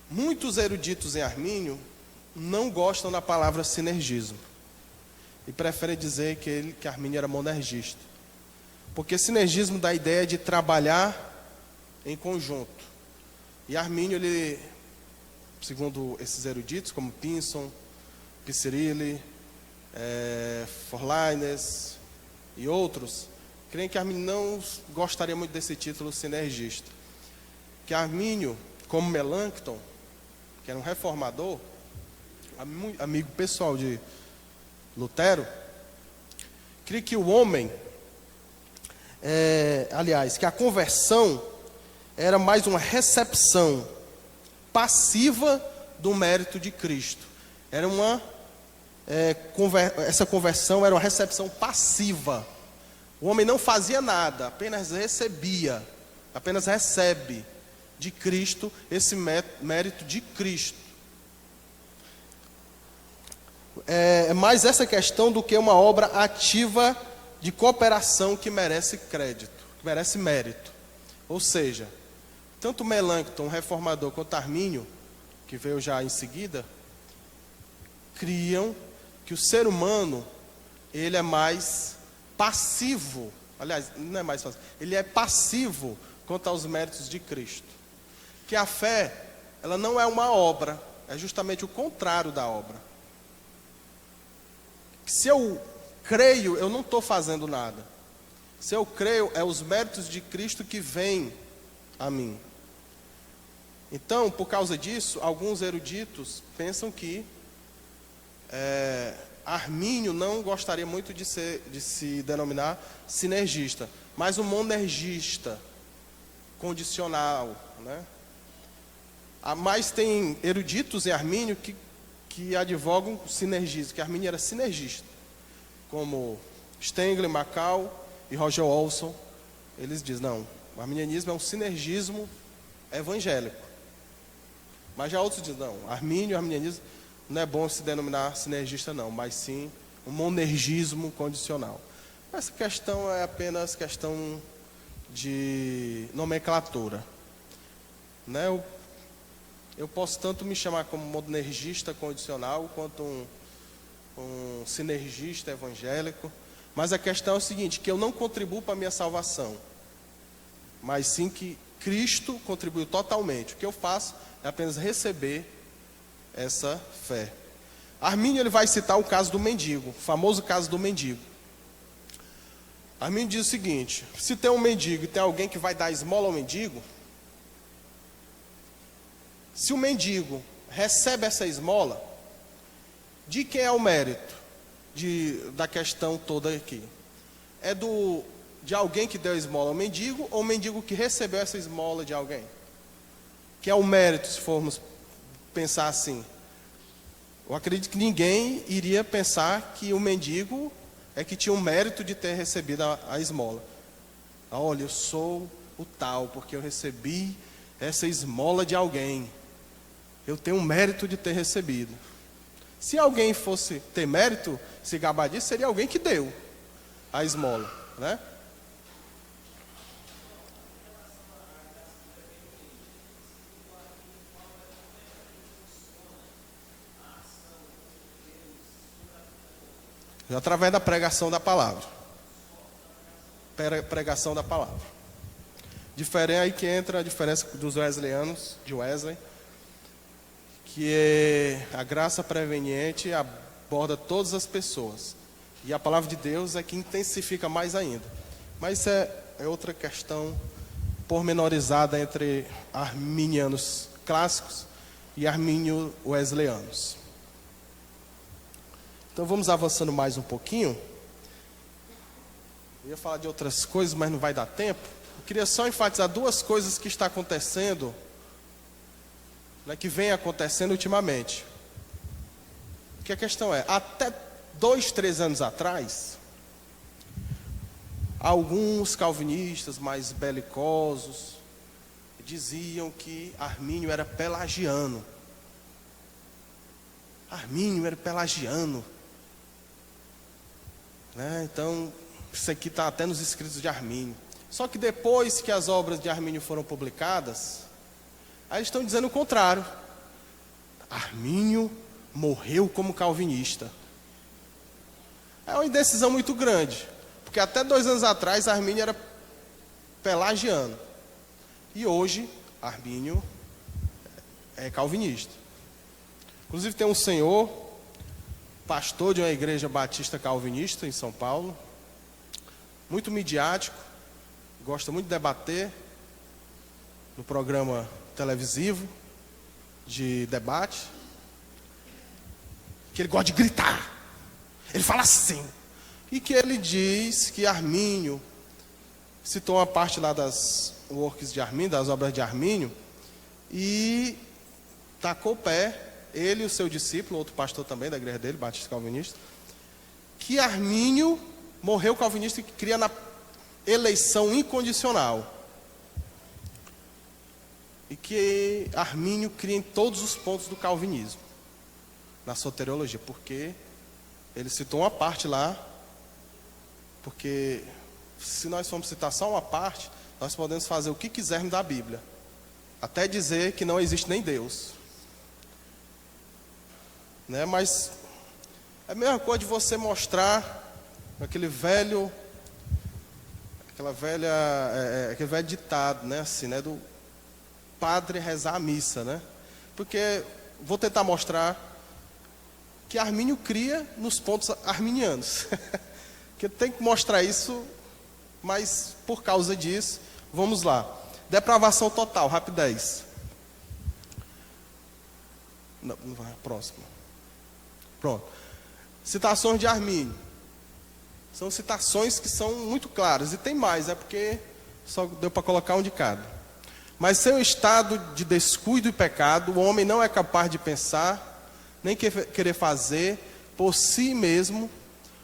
Muitos eruditos em Armínio não gostam da palavra sinergismo e preferem dizer que Armínio era monergista. Porque sinergismo dá a ideia de trabalhar em conjunto. E Armínio, ele, segundo esses eruditos, como Pinson, Picirilli, Forlines e outros, creem que Armínio não gostaria muito desse título sinergista. Que Armínio, como Melanchthon, que era um reformador, amigo pessoal de Lutero, cria que o homem, que a conversão era mais uma recepção passiva do mérito de Cristo. Era essa conversão era uma recepção passiva. O homem não fazia nada, apenas recebia, apenas recebe de Cristo esse mérito de Cristo. É mais essa questão do que uma obra ativa de cooperação que merece crédito, que merece mérito. Ou seja, tanto Melanchthon, reformador, quanto Armínio, que veio já em seguida, criam que o ser humano, ele é mais passivo, aliás, não é mais passivo, ele é passivo quanto aos méritos de Cristo. Que a fé, ela não é uma obra, é justamente o contrário da obra. Se eu creio, eu não estou fazendo nada. Se eu creio, é os méritos de Cristo que vêm a mim. Então, por causa disso, alguns eruditos pensam que Armínio não gostaria muito de se denominar sinergista, mas um monergista condicional, né? Mas tem eruditos em Armínio que advogam sinergismo, que Armínio era sinergista, como Stengel, Macau e Roger Olson. Eles dizem, não, o arminianismo é um sinergismo evangélico. Mas já outros dizem, não, Armínio e arminianismo não é bom se denominar sinergista não, mas sim um monergismo condicional. Essa questão é apenas questão de nomenclatura. Né? Eu posso tanto me chamar como monergista condicional, quanto um sinergista evangélico, mas a questão é o seguinte, que eu não contribuo para a minha salvação, mas sim que Cristo contribuiu totalmente. O que eu faço é apenas receber essa fé. Armínio ele vai citar o caso do mendigo, o famoso caso do mendigo. Armínio diz o seguinte: se tem um mendigo e tem alguém que vai dar esmola ao mendigo, se o mendigo recebe essa esmola, de quem é o mérito da questão toda aqui? É de alguém que deu a esmola ao mendigo, ou o mendigo que recebeu essa esmola de alguém? Que é o mérito, se formos pensar assim. Eu acredito que ninguém iria pensar que o mendigo é que tinha o mérito de ter recebido a esmola. Olha, eu sou o tal, porque eu recebi essa esmola de alguém. Eu tenho o mérito de ter recebido. Se alguém fosse ter mérito, se gabar disso, seria alguém que deu a esmola, né? Através da pregação da palavra. Pregação da palavra. Aí que entra a diferença dos wesleyanos, de Wesley, que é a graça preveniente aborda todas as pessoas. E a palavra de Deus é que intensifica mais ainda. Mas isso é outra questão pormenorizada entre arminianos clássicos e armínio wesleyanos. Então vamos avançando mais um pouquinho. Eu ia falar de outras coisas, mas não vai dar tempo. Eu queria só enfatizar duas coisas que está acontecendo, né, que vem acontecendo ultimamente. Que a questão é, até 2, 3 anos atrás, alguns calvinistas mais belicosos diziam que Armínio era pelagiano. Armínio era pelagiano. Né? Então, isso aqui está até nos escritos de Armínio. Só que depois que as obras de Armínio foram publicadas, aí eles estão dizendo o contrário. Armínio morreu como calvinista. É uma indecisão muito grande, porque até 2 anos atrás Armínio era pelagiano. E hoje Armínio é calvinista. Inclusive tem um senhor, pastor de uma igreja batista calvinista em São Paulo, muito midiático, gosta muito de debater no programa televisivo de debate, que ele gosta de gritar, ele fala assim, e que ele diz que Armínio citou uma parte lá das works de Armínio, das obras de Armínio, e tacou o pé, ele e o seu discípulo, outro pastor também da igreja dele, batista calvinista, que Armínio morreu calvinista e que cria na eleição incondicional. E que Armínio cria em todos os pontos do calvinismo, na soteriologia, porque ele citou uma parte lá, porque se nós formos citar só uma parte, nós podemos fazer o que quisermos da Bíblia, até dizer que não existe nem Deus. Né? Mas é a mesma coisa de você mostrar aquele velho ditado, né? Assim, né? Do padre rezar a missa, né? Porque vou tentar mostrar que Armínio cria nos pontos arminianos. Que tem que mostrar isso, mas por causa disso, vamos lá. Depravação total, rapidez. Não vai, próximo. Pronto. Citações de Armínio. São citações que são muito claras. E tem mais, é porque só deu para colocar um de cada. Mas sem o estado de descuido e pecado, o homem não é capaz de pensar, nem querer fazer por si mesmo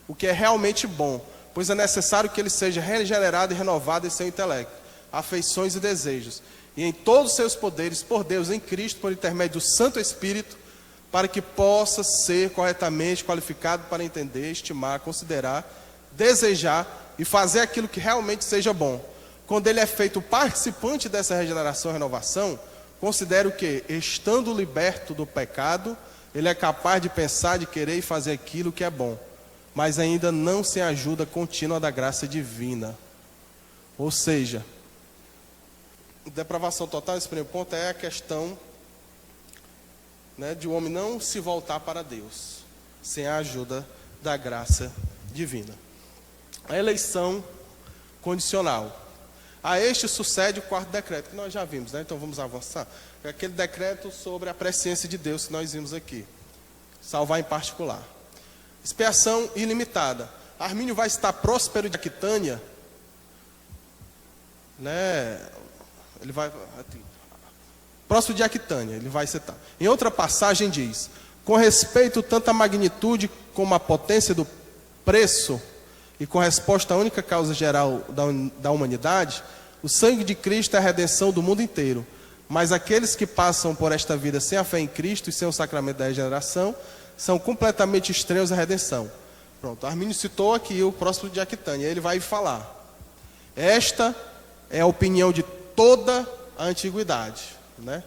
o que é realmente bom, pois é necessário que ele seja regenerado e renovado em seu intelecto, afeições e desejos, e em todos os seus poderes, por Deus, em Cristo, por intermédio do Santo Espírito, para que possa ser corretamente qualificado para entender, estimar, considerar, desejar e fazer aquilo que realmente seja bom. quando ele é feito participante dessa regeneração e renovação, considero que, estando liberto do pecado, ele é capaz de pensar, de querer e fazer aquilo que é bom, mas ainda não sem a ajuda contínua da graça divina. Ou seja, depravação total, esse primeiro ponto, é a questão, né, de o homem não se voltar para Deus, sem a ajuda da graça divina. A eleição condicional. A este sucede o quarto decreto, que nós já vimos, né? Então vamos avançar. É aquele decreto sobre a presciência de Deus que nós vimos aqui. Salvar em particular. Expiação ilimitada. Armínio vai estar próspero de Aquitânia, né? Ele vai... Próspero de Aquitânia, ele vai citar. Em outra passagem diz: com respeito tanto à magnitude como à potência do preço, e com resposta à única causa geral da humanidade, o sangue de Cristo é a redenção do mundo inteiro. Mas aqueles que passam por esta vida sem a fé em Cristo e sem o sacramento da regeneração, são completamente estranhos à redenção. Pronto, Armínio citou aqui o próximo de Aquitânia, ele vai falar. Esta é a opinião de toda a antiguidade, né?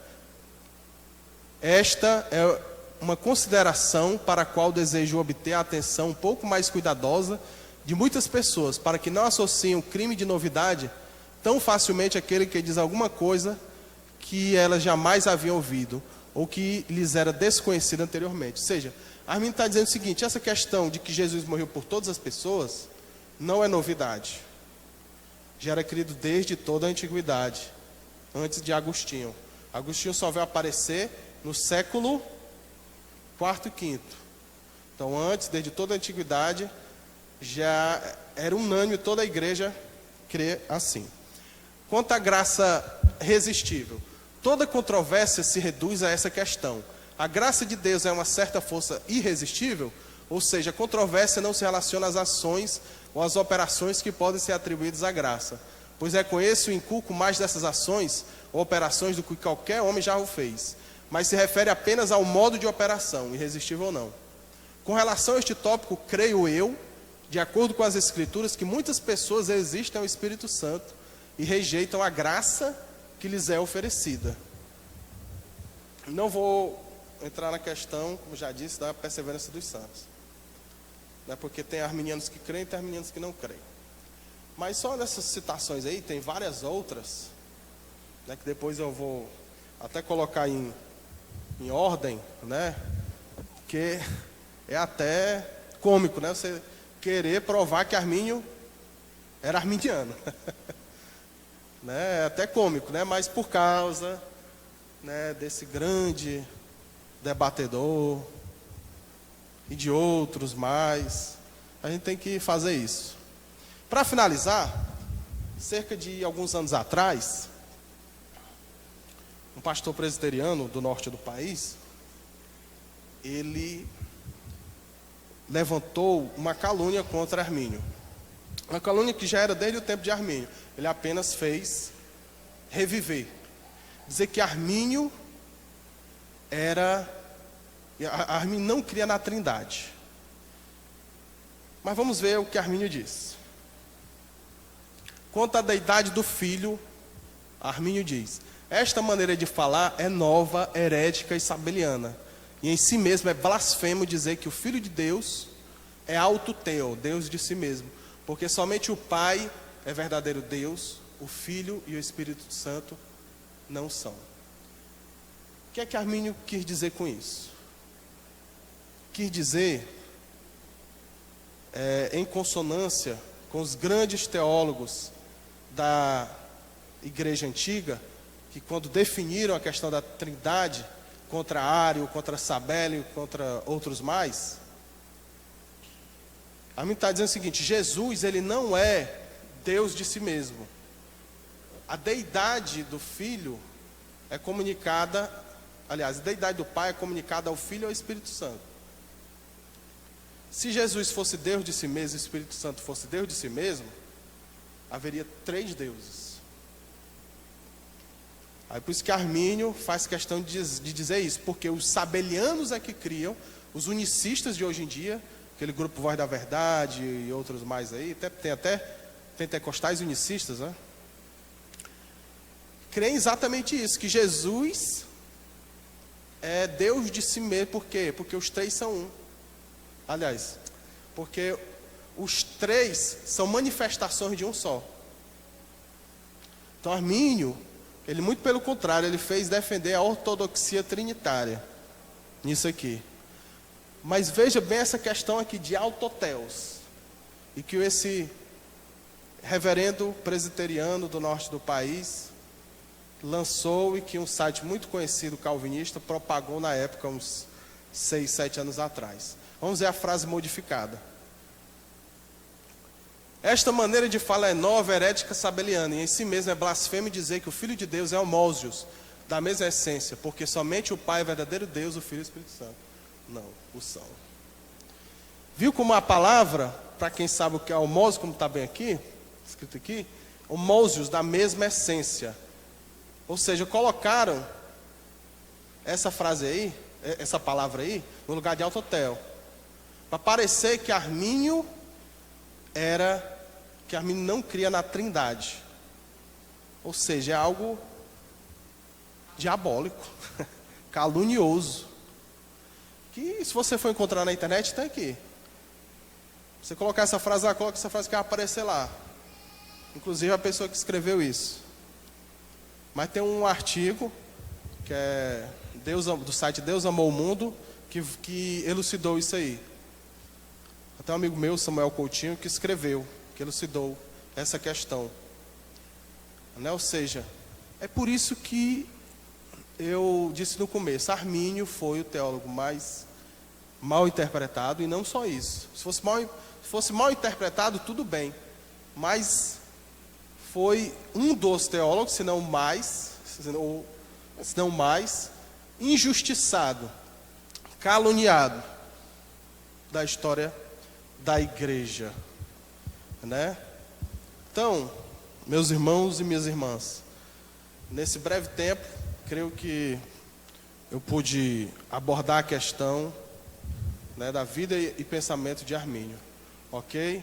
Esta é uma consideração para a qual desejo obter a atenção um pouco mais cuidadosa de muitas pessoas, para que não associem o crime de novidade tão facilmente àquele que diz alguma coisa que elas jamais haviam ouvido, ou que lhes era desconhecida anteriormente. Ou seja, Armínio está dizendo o seguinte: essa questão de que Jesus morreu por todas as pessoas não é novidade. Já era crido desde toda a antiguidade, antes de Agostinho. Agostinho só veio aparecer no século IV e V. Então antes, desde toda a antiguidade, já era unânime toda a igreja crer assim. Quanto à graça resistível, toda controvérsia se reduz a essa questão. A graça de Deus é uma certa força irresistível, ou seja, a controvérsia não se relaciona às ações ou às operações que podem ser atribuídas à graça, pois reconheço e inculco mais dessas ações ou operações do que qualquer homem já o fez, mas se refere apenas ao modo de operação, irresistível ou não. Com relação a este tópico, creio eu, de acordo com as Escrituras, que muitas pessoas resistem ao Espírito Santo e rejeitam a graça que lhes é oferecida. Não vou entrar na questão, como já disse, da perseverança dos santos, né? Porque tem arminianos que creem e tem arminianos que não creem. Mas só nessas citações aí, tem várias outras, né, que depois eu vou até colocar em ordem, né? Que é até cômico, né? Você querer provar que Armínio era arminiano. Né? É até cômico, né? Mas por causa, né, desse grande debatedor e de outros mais, a gente tem que fazer isso. Para finalizar, cerca de alguns anos atrás, um pastor presbiteriano do norte do país, ele levantou uma calúnia contra Armínio. Uma calúnia que já era desde o tempo de Armínio. Ele apenas fez reviver. Dizer que Armínio Armínio não cria na Trindade. Mas vamos ver o que Armínio diz. Quanto à deidade do Filho, Armínio diz: esta maneira de falar é nova, herética e sabeliana. E em si mesmo é blasfemo dizer que o Filho de Deus é autoteo, Deus de si mesmo. Porque somente o Pai é verdadeiro Deus, o Filho e o Espírito Santo não são. O que é que Armínio quis dizer com isso? Quis dizer, em consonância com os grandes teólogos da Igreja Antiga, que quando definiram a questão da Trindade, contra Ário, contra Sabélio, contra outros mais, a mim está dizendo o seguinte: Jesus, ele não é Deus de si mesmo. A deidade do Filho é comunicada, aliás, a deidade do Pai é comunicada ao Filho e ao Espírito Santo. Se Jesus fosse Deus de si mesmo e o Espírito Santo fosse Deus de si mesmo, haveria 3 deuses. Aí por isso que Armínio faz questão de dizer isso, porque os sabelianos é que criam, os unicistas de hoje em dia, aquele grupo Voz da Verdade e outros mais aí, tem até pentecostais unicistas, né? creem exatamente isso, que Jesus é Deus de si mesmo. Por quê? Porque os três são um. Aliás, porque os três são manifestações de um só. Então Armínio, ele muito pelo contrário, ele fez defender a ortodoxia trinitária nisso aqui. Mas veja bem essa questão aqui de autoteos, e que esse reverendo presbiteriano do norte do país lançou, e que um site muito conhecido calvinista propagou na época, uns 6, 7 anos atrás. Vamos ver a frase modificada. Esta maneira de falar é nova, herética, sabeliana, e em si mesmo é blasfêmio dizer que o Filho de Deus é homósios, da mesma essência, porque somente o Pai é verdadeiro Deus, o Filho e o Espírito Santo não o são. Viu como a palavra, para quem sabe o que é homósio, como está bem aqui, escrito aqui, homósios, da mesma essência. Ou seja, colocaram essa frase aí, essa palavra aí, no lugar de autotel, para parecer que Armínio não cria na Trindade. Ou seja, é algo diabólico, calunioso, que se você for encontrar na internet, está aqui. Você colocar essa frase lá, coloca essa frase que vai aparecer lá. Inclusive a pessoa que escreveu isso. Mas tem um artigo que é do site Deus Amou o Mundo, que elucidou isso aí. Até um amigo meu, Samuel Coutinho, que escreveu, que elucidou essa questão. Né? Ou seja, é por isso que eu disse no começo, Armínio foi o teólogo mais mal interpretado, e não só isso. Se fosse mal interpretado, tudo bem. Mas foi um dos teólogos, se não mais, injustiçado, caluniado da história da igreja, né? Então, meus irmãos e minhas irmãs, nesse breve tempo, creio que eu pude abordar a questão, né, da vida e pensamento de Armínio, ok?